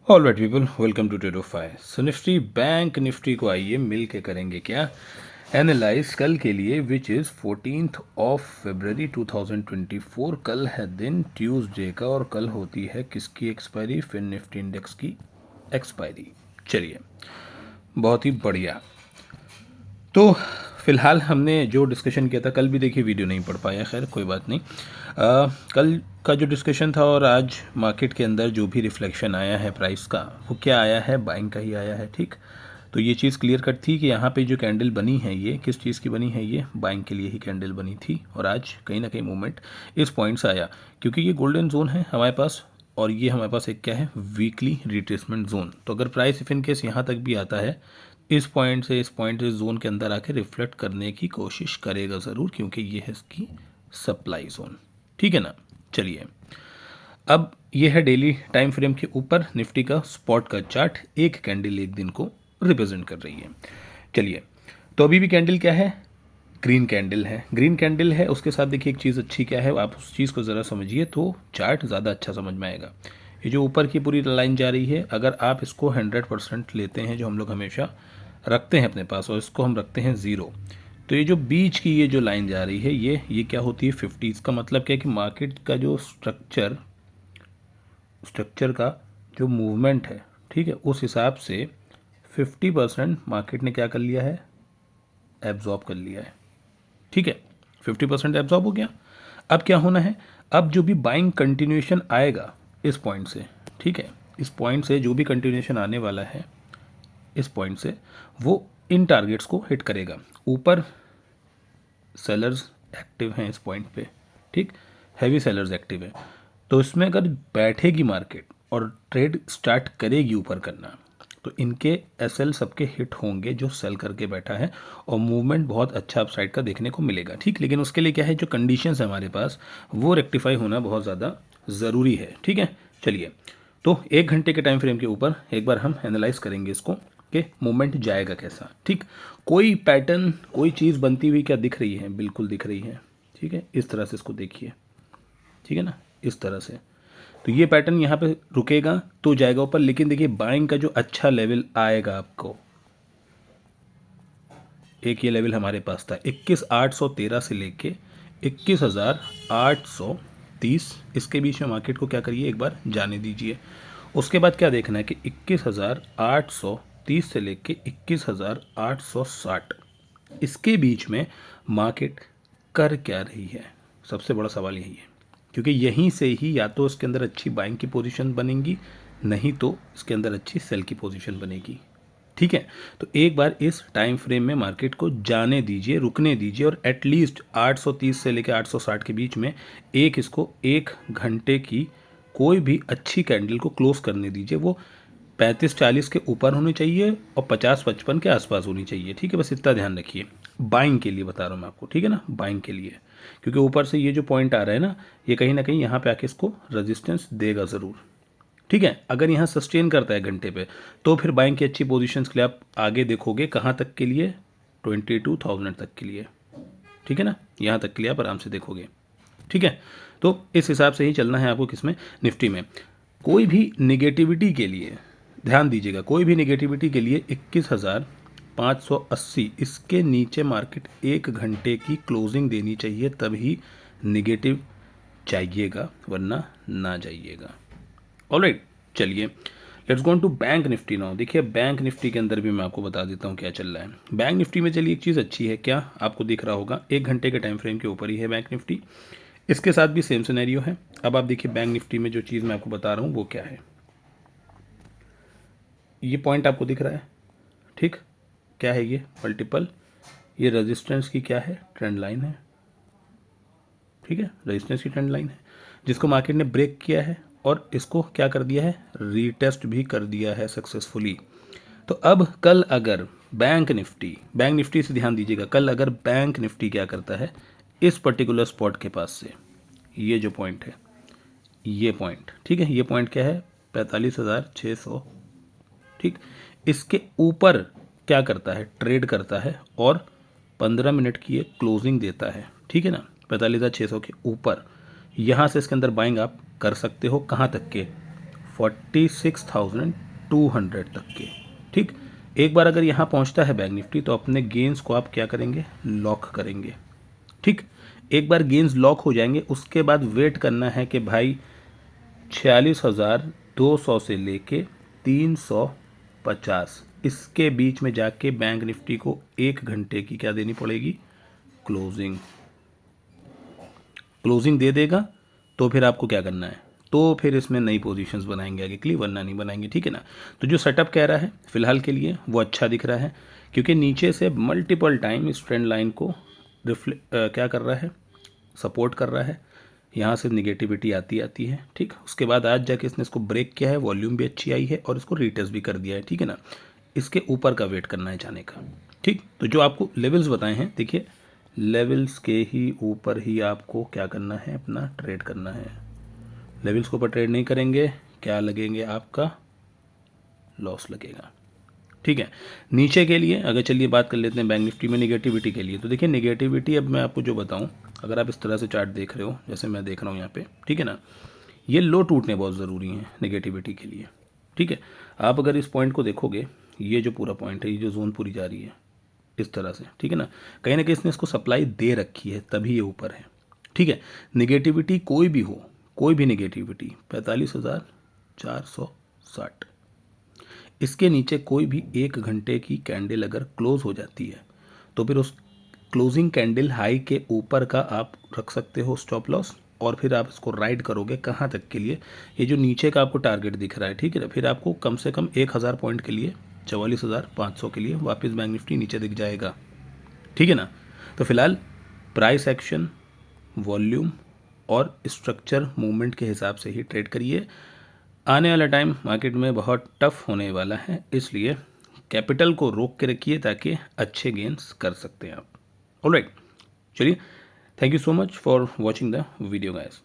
All right people, welcome to Tradofy. So Nifty bank Nifty को आइए मिल के करेंगे क्या एनालाइज कल के लिए, which is 14th of February 2024। कल है दिन ट्यूसडे का और कल होती है किसकी एक्सपायरी? फिन निफ्टी इंडेक्स की एक्सपायरी। चलिए, बहुत ही बढ़िया। तो फिलहाल हमने जो डिस्कशन किया था कल भी, देखिए वीडियो नहीं पढ़ पाया, खैर कोई बात नहीं। कल का जो डिस्कशन था और आज मार्केट के अंदर जो भी रिफ्लेक्शन आया है प्राइस का, वो क्या आया है? बाइंग का ही आया है। ठीक, तो ये चीज़ क्लियर कट थी कि यहाँ पे जो कैंडल बनी है ये किस चीज़ की बनी है? ये बाइंग के लिए ही कैंडल बनी थी। और आज कहीं ना कहीं मूवमेंट इस पॉइंट से आया क्योंकि ये गोल्डन जोन है हमारे पास, और ये हमारे पास एक क्या है? Weekly retracement zone. तो अगर प्राइस इफ इन केस यहाँ तक भी आता है, इस पॉइंट से जोन के अंदर आके रिफ्लेक्ट करने की कोशिश करेगा ज़रूर, क्योंकि ये है इसकी सप्लाई जोन। ठीक है ना? चलिए, अब ये है डेली टाइम फ्रेम के ऊपर निफ्टी का स्पॉट का चार्ट। एक कैंडल एक दिन को रिप्रेजेंट कर रही है। चलिए, तो अभी भी कैंडल क्या है? ग्रीन कैंडल है। ग्रीन कैंडल है, उसके साथ देखिए एक चीज़ अच्छी क्या है, आप उस चीज़ को ज़रा समझिए तो चार्ट ज़्यादा अच्छा समझ में आएगा। ये जो ऊपर की पूरी लाइन जा रही है, अगर आप इसको 100% लेते हैं, जो हम लोग हमेशा रखते हैं अपने पास, और इसको हम रखते हैं ज़ीरो, तो ये जो बीच की ये जो लाइन जा रही है, ये क्या होती है? 50। इसका मतलब क्या है कि मार्केट का जो स्ट्रक्चर का जो मूवमेंट है, ठीक है, उस हिसाब से 50% मार्केट ने क्या कर लिया है? एब्जॉर्ब कर लिया है। ठीक है, 50% एब्जॉर्ब हो गया। अब क्या होना है? अब जो भी बाइंग कंटिन्यूएशन आएगा इस पॉइंट से, ठीक है, इस पॉइंट से जो भी कंटिन्यूएशन आने वाला है इस पॉइंट से, वो इन टारगेट्स को हिट करेगा। ऊपर सेलर्स एक्टिव हैं इस पॉइंट पे, ठीक, हैवी सेलर्स एक्टिव है। तो इसमें अगर बैठेगी मार्केट और ट्रेड स्टार्ट करेगी ऊपर करना, तो इनके एसएल सबके हिट होंगे जो सेल करके बैठा है, और मूवमेंट बहुत अच्छा अपसाइड का देखने को मिलेगा। ठीक, लेकिन उसके लिए क्या है, जो कंडीशंस है हमारे पास, वो रेक्टिफाई होना बहुत ज़्यादा ज़रूरी है। ठीक है, चलिए, तो एक घंटे के टाइम फ्रेम के ऊपर एक बार हम एनालाइज करेंगे इसको कि मूवमेंट जाएगा कैसा। ठीक, कोई पैटर्न, कोई चीज़ बनती हुई क्या दिख रही है? बिल्कुल दिख रही है। ठीक है, इस तरह से इसको देखिए, ठीक है ना, इस तरह से। तो ये पैटर्न यहाँ पे रुकेगा तो जाएगा ऊपर, लेकिन देखिए बाइंग का जो अच्छा लेवल आएगा आपको, एक ये लेवल हमारे पास था 21,813 से लेके 21,830, इसके बीच में मार्केट को क्या करिए, एक बार जाने दीजिए। उसके बाद क्या देखना है कि 21,830 से लेके 21,860, इसके बीच में मार्केट कर क्या रही है? सबसे बड़ा सवाल यही है, क्योंकि यहीं से ही या तो इसके अंदर अच्छी बाइंग की पोजीशन बनेगी, नहीं तो इसके अंदर अच्छी सेल की पोजीशन बनेगी। ठीक है, तो एक बार इस टाइम फ्रेम में मार्केट को जाने दीजिए, रुकने दीजिए, और एटलीस्ट 830 से लेकर 860 के बीच में इसको एक घंटे की कोई भी अच्छी कैंडल को क्लोज करने दीजिए। वो 35-40 के ऊपर होनी चाहिए और 50-55 के आसपास होनी चाहिए। ठीक है, बस इतना ध्यान रखिए, बाइंग के लिए बता रहा हूँ मैं आपको, ठीक है ना, बाइंग के लिए। क्योंकि ऊपर से ये जो पॉइंट आ रहा है ना, ये कहीं ना कहीं यहाँ पे आके इसको रेजिस्टेंस देगा ज़रूर। ठीक है, अगर यहाँ सस्टेन करता है घंटे पे, तो फिर बाइंग की अच्छी पोजीशंस के लिए आप आगे देखोगे कहाँ तक के लिए? 22,000 तक के लिए। ठीक है ना, यहाँ तक के लिए आप आराम से देखोगे। ठीक है, तो इस हिसाब से ही चलना है आपको किसमें? निफ्टी में। कोई भी निगेटिविटी के लिए ध्यान दीजिएगा, कोई भी निगेटिविटी के लिए 21,580, इसके नीचे मार्केट एक घंटे की क्लोजिंग देनी चाहिए, तभी निगेटिव जाइएगा, वरना ना जाइएगा। ऑलराइट, चलिए, let's go to bank nifty now. देखिए, बैंक निफ्टी के अंदर भी मैं आपको बता देता हूँ क्या चल रहा है। बैंक निफ्टी में चलिए एक चीज़ अच्छी है, क्या आपको दिख रहा होगा, एक घंटे के टाइम फ्रेम के ऊपर ही है बैंक निफ्टी। इसके साथ भी सेम सिनेरियो है। अब आप देखिए बैंक निफ्टी में जो चीज़ मैं आपको बता रहा हूँ वो क्या है। ये पॉइंट आपको दिख रहा है, ठीक, क्या है ये? मल्टीपल, ये रेजिस्टेंस की क्या है? ट्रेंड लाइन है। ठीक है, रेजिस्टेंस की ट्रेंड लाइन है, जिसको मार्केट ने ब्रेक किया है और इसको क्या कर दिया है? रीटेस्ट भी कर दिया है सक्सेसफुली। तो अब कल अगर बैंक निफ्टी से ध्यान दीजिएगा, कल अगर बैंक निफ्टी क्या करता है, इस पर्टिकुलर स्पॉट के पास से ये जो पॉइंट है, ये पॉइंट, ठीक है, ये पॉइंट क्या है? 45,600। ठीक, इसके ऊपर क्या करता है? ट्रेड करता है और 15 मिनट की एक क्लोजिंग देता है। ठीक है ना, 45,600 के ऊपर। यहाँ से इसके अंदर बाइंग आप कर सकते हो, कहाँ तक के? 46,200 तक के। ठीक, एक बार अगर यहाँ पहुँचता है बैंक निफ्टी तो अपने गेंस को आप क्या करेंगे, लॉक करेंगे। ठीक, एक बार गेंस लॉक हो जाएंगे उसके बाद वेट करना है कि भाई 46,200 से लेके 350 इसके बीच में जाके बैंक निफ्टी को 1 घंटे की क्या देनी पड़ेगी, क्लोजिंग। क्लोजिंग दे देगा तो फिर आपको क्या करना है, तो फिर इसमें नई पोजीशंस बनाएंगे आगे के लिए, वरना नहीं बनाएंगे। ठीक है ना। तो जो सेटअप कह रहा है फिलहाल के लिए वो अच्छा दिख रहा है, क्योंकि नीचे से मल्टीपल टाइम इस ट्रेंड लाइन को क्या कर रहा है, सपोर्ट कर रहा है। यहाँ से निगेटिविटी आती है। ठीक, उसके बाद आज जाके इसने इसको ब्रेक किया है, वॉल्यूम भी अच्छी आई है और इसको रिटेस्ट भी कर दिया है। ठीक है ना। इसके ऊपर का वेट करना है जाने का। ठीक, तो जो आपको लेवल्स बताए हैं, देखिए लेवल्स के ही ऊपर ही आपको क्या करना है, अपना ट्रेड करना है। लेवल्स के ऊपर ट्रेड नहीं करेंगे क्या लगेंगे, आपका लॉस लगेगा। ठीक है। नीचे के लिए अगर चलिए बात कर लेते हैं बैंक निफ्टी में निगेटिविटी के लिए, तो देखिए निगेटिविटी अब मैं आपको जो बताऊं, अगर आप इस तरह से चार्ट देख रहे हो जैसे मैं देख रहा हूं यहाँ पे, ठीक है ना, ये लो टूटने बहुत ज़रूरी है निगेटिविटी के लिए। ठीक है, आप अगर इस पॉइंट को देखोगे, ये जो पूरा पॉइंट है, ये जो जोन पूरी जा रही है इस तरह से, ठीक है ना कहीं इसने इसको सप्लाई दे रखी है तभी ये ऊपर है। ठीक है, निगेटिविटी कोई भी हो, कोई भी निगेटिविटी 45,460 इसके नीचे कोई भी 1 घंटे की कैंडल अगर क्लोज हो जाती है तो फिर उस क्लोजिंग कैंडल हाई के ऊपर का आप रख सकते हो स्टॉप लॉस, और फिर आप इसको राइड करोगे कहाँ तक के लिए, ये जो नीचे का आपको टारगेट दिख रहा है। ठीक है ना, फिर आपको कम से कम 1,000 पॉइंट के लिए 44,500 के लिए वापस बैंक निफ्टी नीचे दिख जाएगा। ठीक है ना। तो फिलहाल प्राइस एक्शन, वॉल्यूम और स्ट्रक्चर मूवमेंट के हिसाब से ही ट्रेड करिए। आने वाला टाइम मार्केट में बहुत टफ होने वाला है, इसलिए कैपिटल को रोक के रखिए ताकि अच्छे गेंस कर सकते हैं आप। ऑलराइट, चलिए, thank you so much for watching the video guys.